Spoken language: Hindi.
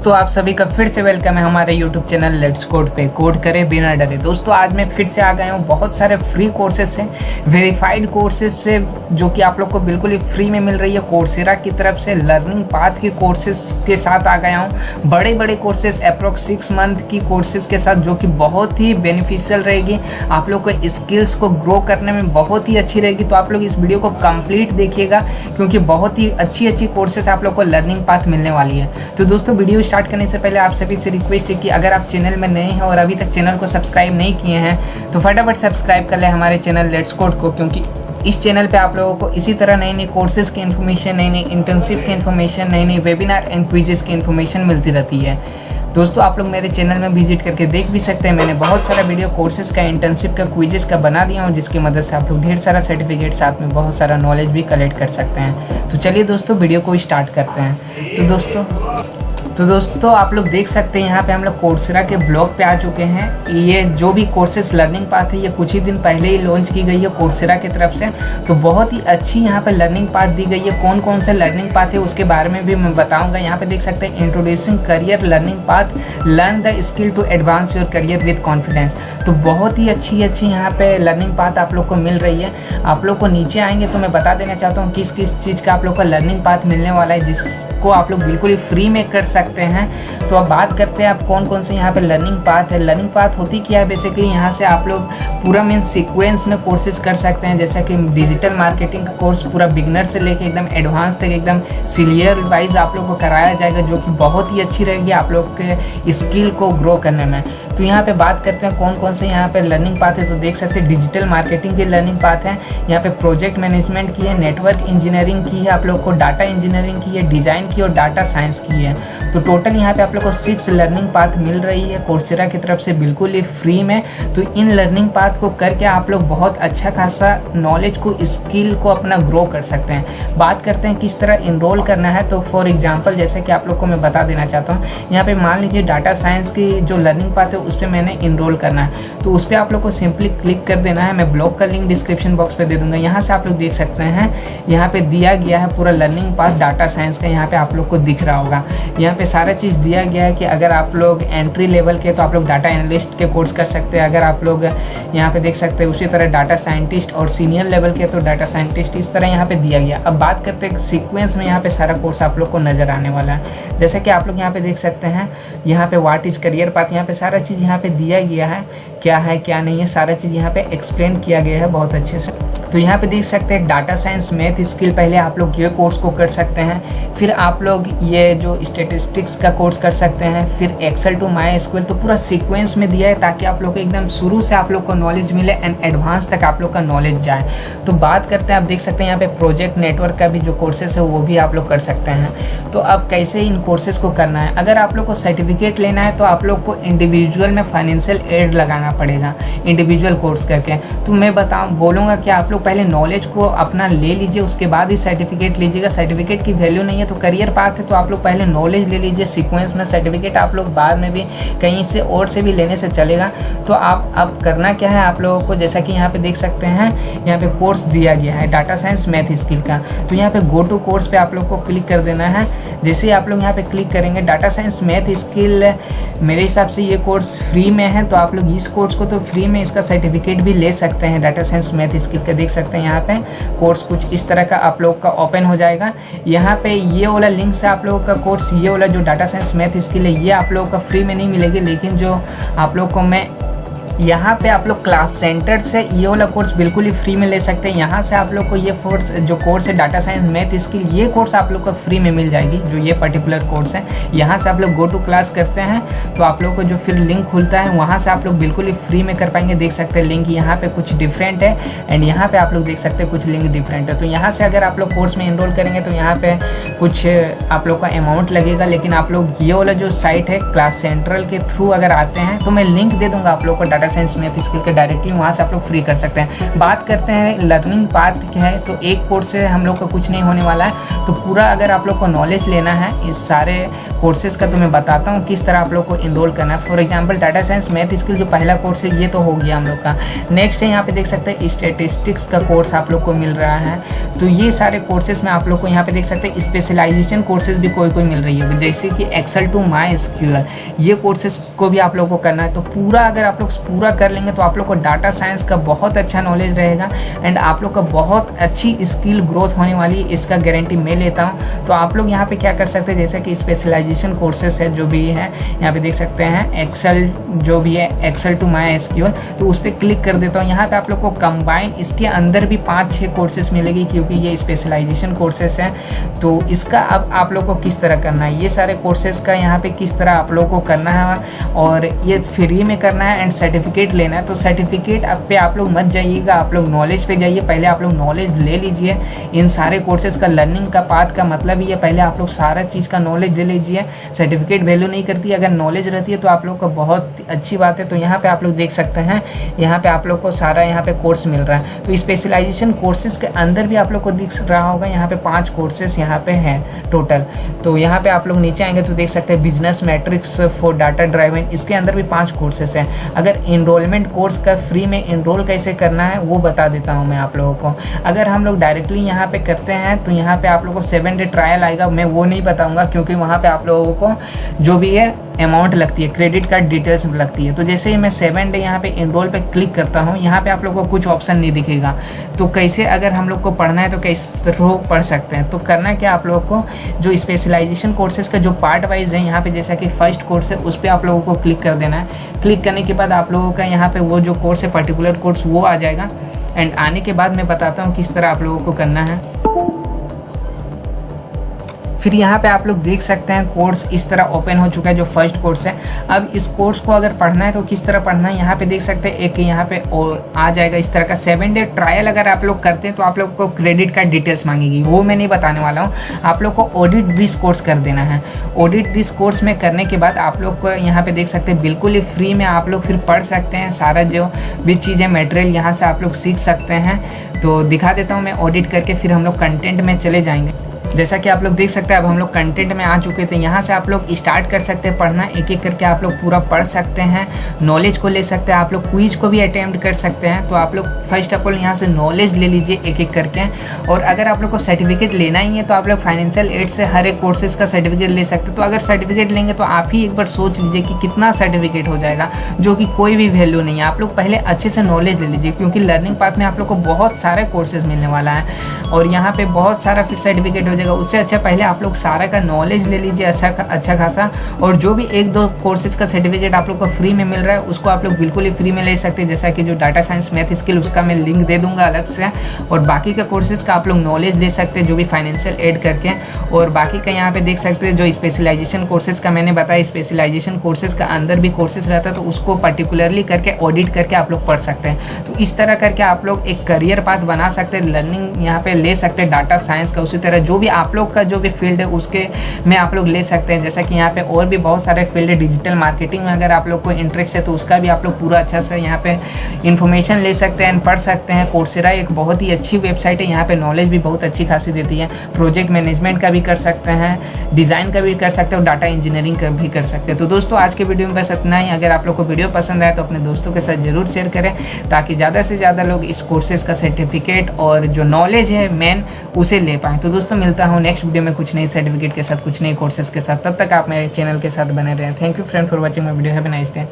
दोस्तों आप सभी का फिर से वेलकम है हमारे यूट्यूब चैनल लेट्स कोड पे। कोड करें बिना डरे। दोस्तों आज मैं फिर से आ गया हूँ बहुत सारे फ्री कोर्सेज से, वेरीफाइड कोर्सेज से, जो कि आप लोग को बिल्कुल ही फ्री में मिल रही है कोर्सेरा की तरफ से। लर्निंग पाथ के कोर्सेज के साथ आ गया हूँ, बड़े बड़े कोर्सेज अप्रोक्स 6 मंथ की कोर्सेज के साथ, जो कि बहुत ही बेनिफिशियल रहेगी, आप लोग को स्किल्स को ग्रो करने में बहुत ही अच्छी रहेगी। तो आप लोग इस वीडियो को कंप्लीट देखिएगा, क्योंकि बहुत ही अच्छी कोर्सेज आप लोग को लर्निंग पाथ मिलने वाली है। तो दोस्तों वीडियो स्टार्ट करने से पहले आप सभी से रिक्वेस्ट है कि अगर आप चैनल में नए हैं और अभी तक चैनल को सब्सक्राइब नहीं किए हैं तो फटाफट सब्सक्राइब कर लें हमारे चैनल लेट्स कोड को, क्योंकि इस चैनल पे आप लोगों को इसी तरह नई नई कोर्सेज की इन्फॉर्मेशन, नई नई इंटर्नशिप की इन्फॉर्मेशन, नई नई वेबिनार एंड क्विजेस की इन्फॉर्मेशन मिलती रहती है। दोस्तों आप लोग मेरे चैनल में विजिट करके देख भी सकते हैं, मैंने बहुत सारा वीडियो कोर्सेज का, इंटर्नशिप का, क्विजेस का बना दिया हूँ, जिसकी मदद से आप लोग ढेर सारा सर्टिफिकेट, साथ में बहुत सारा नॉलेज भी कलेक्ट कर सकते हैं। तो चलिए दोस्तों वीडियो को स्टार्ट करते हैं। तो दोस्तों आप लोग देख सकते हैं यहाँ पे हम लोग कोर्सेरा के ब्लॉग पे आ चुके हैं। ये जो भी कोर्सेज लर्निंग पाथ है, ये कुछ ही दिन पहले ही लॉन्च की गई है कोर्सेरा की तरफ से। तो बहुत ही अच्छी यहाँ पे लर्निंग पाथ दी गई है। कौन कौन से लर्निंग पाथ है उसके बारे में भी मैं बताऊँगा। यहाँ पे देख सकते हैं introducing career learning path, learn the skill to advance your career with confidence. तो बहुत ही अच्छी यहाँ पे लर्निंग पाथ आप लोग को मिल रही है। आप लोग को नीचे आएंगे तो मैं बता देना चाहता हूँ किस किस चीज़ का आप लोग का लर्निंग पाथ मिलने वाला है, जिसको आप लोग बिल्कुल ही फ्री में कर सकते हैं। तो अब बात करते हैं आप कौन कौन से यहाँ पे लर्निंग पाथ है। लर्निंग पाथ होती क्या है, बेसिकली यहाँ से आप लोग पूरा मेन सीक्वेंस में कोर्सेज कर सकते हैं, जैसा कि डिजिटल मार्केटिंग का कोर्स पूरा बिगनर से लेके एकदम एडवांस तक एकदम सीनियर वाइज आप लोग को कराया जाएगा, जो कि बहुत ही अच्छी रहेगी आप लोग के स्किल को ग्रो करने में। तो यहाँ पे बात करते हैं कौन कौन से यहाँ पे लर्निंग पाथ है। तो देख सकते हैं डिजिटल मार्केटिंग की लर्निंग पाथ है, यहाँ पे प्रोजेक्ट मैनेजमेंट की है, नेटवर्क इंजीनियरिंग की है, आप लोग को डाटा इंजीनियरिंग की है, डिज़ाइन की और डाटा साइंस की है। तो टोटल यहाँ पे आप लोग को 6 लर्निंग पाथ मिल रही है कोर्सेरा की तरफ से बिल्कुल ही फ्री में। तो इन लर्निंग पाथ को करके आप लोग बहुत अच्छा खासा नॉलेज को, स्किल को अपना ग्रो कर सकते हैं। बात करते हैं किस तरह इनरोल करना है। तो फॉर एग्जांपल जैसे कि आप लोग को मैं बता देना चाहता हूँ, यहाँ पे मान लीजिए डाटा साइंस की जो लर्निंग पाथ है उस पर मैंने इनरोल करना है। तो उस पर आप लोग को सिंपली क्लिक कर देना है। मैं ब्लॉग का लिंक डिस्क्रिप्शन बॉक्स पे दे दूंगा, यहाँ से आप लोग देख सकते हैं। यहाँ पे दिया गया है पूरा लर्निंग पाथ डाटा साइंस का, यहाँ पे आप लोग को दिख रहा होगा। यहाँ पे सारा चीज़ दिया गया है कि अगर आप लोग एंट्री लेवल के तो आप लोग डाटा एनालिस्ट के कोर्स कर सकते हैं। अगर आप लोग यहाँ पे देख सकते हैं उसी तरह डाटा साइंटिस्ट और सीनियर लेवल के तो डाटा साइंटिस्ट, इस तरह यहाँ पे दिया गया। अब बात करते हैं सीक्वेंस में, यहाँ पे सारा कोर्स आप लोग को नज़र आने वाला है। जैसा कि आप लोग यहाँ पे देख सकते हैं, यहाँ पे व्हाट इज करियर पाथ, यहाँ पे सारा चीज़ यहाँ पे दिया गया है, क्या है क्या नहीं है, सारा चीज़ यहाँ पे एक्सप्लेन किया गया है बहुत अच्छे से। तो यहाँ पे देख सकते हैं डाटा साइंस मैथ स्किल, पहले आप लोग ये कोर्स को कर सकते हैं, फिर आप लोग ये जो स्टेटिस्टिक्स का कोर्स कर सकते हैं, फिर एक्सेल टू माई स्क्यूएल। तो पूरा सीक्वेंस में दिया है ताकि आप लोग को एकदम शुरू से आप लोग को नॉलेज मिले एंड एडवांस तक आप लोग का नॉलेज जाए। तो बात करते हैं, आप देख सकते हैं यहाँ पे प्रोजेक्ट नेटवर्क का भी जो कोर्सेस है वो भी आप लोग कर सकते हैं। तो अब कैसे इन कोर्सेज को करना है, अगर आप लोग को सर्टिफिकेट लेना है तो आप लोग को इंडिविजुअल में फाइनेंशियल एड लगाना पड़ेगा इंडिविजुअल कोर्स करके। तो मैं बोलूँगा कि आप लोग पहले नॉलेज को अपना ले लीजिए, उसके बाद ही सर्टिफिकेट लीजिएगा। सर्टिफिकेट की वैल्यू नहीं है। तो करियर पाथ है तो आप लोग पहले नॉलेज ले लीजिए सीक्वेंस में, सर्टिफिकेट आप लोग बाद में भी कहीं से और से भी लेने से चलेगा। तो आप अब करना क्या है आप लोगों को, जैसा कि यहाँ पे देख सकते हैं, यहाँ पे कोर्स दिया गया है डाटा साइंस मैथ स्किल का। तो यहाँ पे गो टू कोर्स पे आप लोग को क्लिक कर देना है। जैसे ही आप लोग यहाँ पे क्लिक करेंगे, डाटा साइंस मैथ स्किल मेरे हिसाब से ये कोर्स फ्री में है, तो आप लोग इस कोर्स को तो फ्री में इसका सर्टिफिकेट भी ले सकते हैं डाटा साइंस मैथ स्किल का। देख सकते हैं यहाँ पे कोर्स कुछ इस तरह का आप लोग का ओपन हो जाएगा। यहाँ पे ये वाला लिंक से आप लोगों का कोर्स, ये वाला जो डाटा साइंस मैथ स्किल है, ये आप लोगों का फ्री में नहीं मिलेगी, लेकिन जो आप लोग को मैं यहाँ पे आप लोग क्लास सेंटर से ये वाला कोर्स बिल्कुल ही फ्री में ले सकते हैं। यहाँ से आप लोग को ये जो कोर्स है डाटा साइंस मैथ स्किल, ये कोर्स आप लोग को फ्री में मिल जाएगी, जो ये पर्टिकुलर कोर्स है। यहाँ से आप लोग गो टू क्लास करते हैं तो आप लोग को जो फिर लिंक खुलता है वहाँ से आप लोग बिल्कुल ही फ्री में कर पाएंगे। देख सकते हैं लिंक यहाँ पे कुछ डिफरेंट है एंड यहाँ पे आप लोग देख सकते हैं कुछ लिंक डिफरेंट है। तो यहाँ से अगर आप लोग कोर्स में इनरोल करेंगे तो यहाँ पे कुछ आप लोग का अमाउंट लगेगा, लेकिन आप लोग ये वाला जो साइट है क्लास सेंट्रल के थ्रू अगर आते हैं तो मैं लिंक दे दूँगा आप लोग को data data science math skill के डायरेक्टली वहाँ से आप लोग फ्री कर सकते हैं। बात करते हैं लर्निंग पाथ क्या है, तो एक कोर्स से हम लोग का कुछ नहीं होने वाला है। तो पूरा अगर आप लोग को नॉलेज लेना है इस सारे कोर्सेज़ का, तो मैं बताता हूँ किस तरह आप लोग को इनरोल करना है। For example data science math skill जो पहला कोर्स है ये तो हो गया हम लोग का। नेक्स्ट है यहाँ पे देख सकते हैं स्टैटिस्टिक्स का कोर्स आप लोग को मिल रहा है। तो ये सारे कोर्सेज में आप लोग को यहाँ पे देख सकते हैं स्पेशलाइजेशन कोर्सेज भी कोई मिल रही है, जैसे कि एक्सेल टू माई SQL, ये कोर्सेज को भी आप लोग को करना है। तो पूरा अगर आप लोग पूरा कर लेंगे तो आप लोग को डाटा साइंस का बहुत अच्छा नॉलेज रहेगा एंड आप लोग का बहुत अच्छी स्किल ग्रोथ होने वाली है, इसका गारंटी मैं लेता हूँ। तो आप लोग यहाँ पे क्या कर सकते हैं, जैसे कि स्पेशलाइजेशन कोर्सेज है जो भी है, यहाँ पे देख सकते हैं एक्सेल जो भी है एक्सेल टू माई SQL, तो उस पर क्लिक कर देता हूँ। यहाँ पे आप लोग को कंबाइन इसके अंदर भी 5-6 कोर्सेज मिलेगी क्योंकि ये स्पेशलाइजेशन कोर्सेज हैं। तो इसका अब आप लोग को किस तरह करना है, ये सारे कोर्सेज का यहाँ पे किस तरह आप लोग को करना है और ये फ्री में करना है एंड सर्टिफिकेट लेना है। तो सर्टिफिकेट पे आप लोग मत जाइएगा, आप लोग नॉलेज पे जाइए। पहले आप लोग नॉलेज ले लीजिए इन सारे कोर्सेज का। लर्निंग का पाथ का मतलब ही है पहले आप लोग सारा चीज़ का नॉलेज ले लीजिए। सर्टिफिकेट वैल्यू नहीं करती, अगर नॉलेज रहती है तो आप लोग का बहुत अच्छी बात है। तो यहाँ पे आप लोग देख सकते हैं, यहाँ पे आप लोग को सारा यहाँ पे कोर्स मिल रहा है। तो स्पेशलाइजेशन कोर्सेज के अंदर भी आप लोग को दिख रहा होगा, यहाँ पे 5 कोर्सेज यहाँ पे हैं टोटल। तो यहाँ पे आप लोग नीचे आएंगे तो देख सकते हैं business matrix for data driven, इसके अंदर भी 5 कोर्सेज हैं। अगर इनरोलमेंट कोर्स का फ्री में इनरोल कैसे करना है वो बता देता हूँ मैं आप लोगों को। अगर हम लोग डायरेक्टली यहाँ पे करते हैं तो यहाँ पे आप लोगों को 7 डे ट्रायल आएगा, मैं वो नहीं बताऊँगा क्योंकि वहाँ पे आप लोगों को जो भी है अमाउंट लगती है, क्रेडिट कार्ड डिटेल्स लगती है। तो जैसे ही मैं 7 डे यहाँ पे इनरोल पे क्लिक करता हूँ, यहाँ पे आप लोगों को कुछ ऑप्शन नहीं दिखेगा। तो कैसे अगर हम लोग को पढ़ना है तो कैसे पढ़ सकते हैं, तो करना क्या आप लोगों को, जो स्पेशलाइजेशन कोर्सेज का जो पार्ट वाइज है यहाँ पे जैसा कि फर्स्ट कोर्स है उस पर आप लोगों को क्लिक कर देना है। क्लिक करने के बाद आप लोगों का यहाँ पे वो जो कोर्स है पर्टिकुलर कोर्स वो आ जाएगा एंड आने के बाद मैं बताता हूँ किस तरह आप लोगों को करना है। फिर यहाँ पे आप लोग देख सकते हैं कोर्स इस तरह ओपन हो चुका है जो फर्स्ट कोर्स है। अब इस कोर्स को अगर पढ़ना है तो किस तरह पढ़ना है, यहाँ पे देख सकते हैं एक यहाँ पे आ जाएगा इस तरह का 7 डे ट्रायल। अगर आप लोग करते हैं तो आप लोग को क्रेडिट कार्ड डिटेल्स मांगेगी, वो मैं नहीं बताने वाला हूँ। आप लोग को ऑडिट दिस कोर्स कर देना है। ऑडिट दिस कोर्स में करने के बाद आप लोग को यहाँ पे देख सकते हैं बिल्कुल ही फ्री में आप लोग फिर पढ़ सकते हैं। सारा जो भी चीज़ें मटेरियल यहाँ से आप लोग सीख सकते हैं। तो दिखा देता हूँ मैं ऑडिट करके, फिर हम लोग कंटेंट में चले जाएंगे। जैसा कि आप लोग देख सकते हैं अब हम लोग कंटेंट में आ चुके थे। यहाँ से आप लोग स्टार्ट कर सकते हैं पढ़ना, एक एक करके आप लोग पूरा पढ़ सकते हैं, नॉलेज को ले सकते हैं, आप लोग क्विज को भी अटेम्प्ट कर सकते हैं। तो आप लोग फर्स्ट ऑफ ऑल यहाँ से नॉलेज ले लीजिए एक एक करके। और अगर आप लोग को सर्टिफिकेट लेना ही है तो आप लोग फाइनेंशियल एड से हर एक कोर्सेज का सर्टिफिकेट ले सकते हैं। तो अगर सर्टिफिकेट लेंगे तो आप ही एक बार सोच लीजिए कि कितना सर्टिफिकेट हो जाएगा, जो कि कोई भी वैल्यू नहीं है। आप लोग पहले अच्छे से नॉलेज ले लीजिए क्योंकि लर्निंग पाथ में आप लोग को बहुत सारे कोर्सेज मिलने वाला है और यहाँ पे बहुत सारा फिर सर्टिफिकेट हो जाएगा। उससे अच्छा पहले आप लोग सारा का नॉलेज ले लीजिए अच्छा खासा। और जो भी 1-2 कोर्सेज का सर्टिफिकेट आप लोग को फ्री में मिल रहा है उसको आप लोग बिल्कुल ही फ्री में ले सकते हैं। जैसा कि जो डाटा साइंस मैथ स्किल उसका मैं लिंक दे दूंगा अलग से, और बाकी का कोर्सेज का आप लोग नॉलेज ले सकते हैं जो भी फाइनेंशियल एड करके। और बाकी का यहाँ पे देख सकते हैं जो स्पेशलाइजेशन कोर्सेज का मैंने बताया, स्पेशलाइजेशन कोर्सेज का अंदर भी कोर्सेज रहता है तो उसको पर्टिकुलरली करके ऑडिट करके आप लोग पढ़ सकते हैं। तो इस तरह करके आप लोग एक करियर पाथ बना सकते हैं, लर्निंग यहाँ पे ले सकते हैं डाटा साइंस का। उसी तरह जो भी आप लोग का जो भी फील्ड है उसके में आप लोग ले सकते हैं। जैसा कि यहाँ पे और भी बहुत सारे फील्ड है, डिजिटल मार्केटिंग में अगर आप लोग को इंटरेस्ट है तो उसका भी आप लोग पूरा अच्छा से यहाँ पे इन्फॉर्मेशन ले सकते हैं, पढ़ सकते हैं। कोर्सेरा एक बहुत ही अच्छी वेबसाइट है, यहाँ पे नॉलेज भी बहुत अच्छी खासी देती है। प्रोजेक्ट मैनेजमेंट का भी कर सकते हैं, डिज़ाइन का भी कर सकते हैं और डाटा इंजीनियरिंग का भी कर सकते हैं। तो दोस्तों आज के वीडियो में बस इतना ही। अगर आप लोग को वीडियो पसंद आए तो अपने दोस्तों के साथ ज़रूर शेयर करें ताकि ज़्यादा से ज़्यादा लोग इस कोर्सेज का सर्टिफिकेट और जो नॉलेज है मेन उसे ले पाएँ। तो दोस्तों मिलता हूँ नेक्स्ट वीडियो में कुछ नई सर्टिफिकेट के साथ, कुछ नए कोर्सेज के साथ। तब तक आप मेरे चैनल के साथ बने रहें। Thank you friend for watching my video. Have a nice day.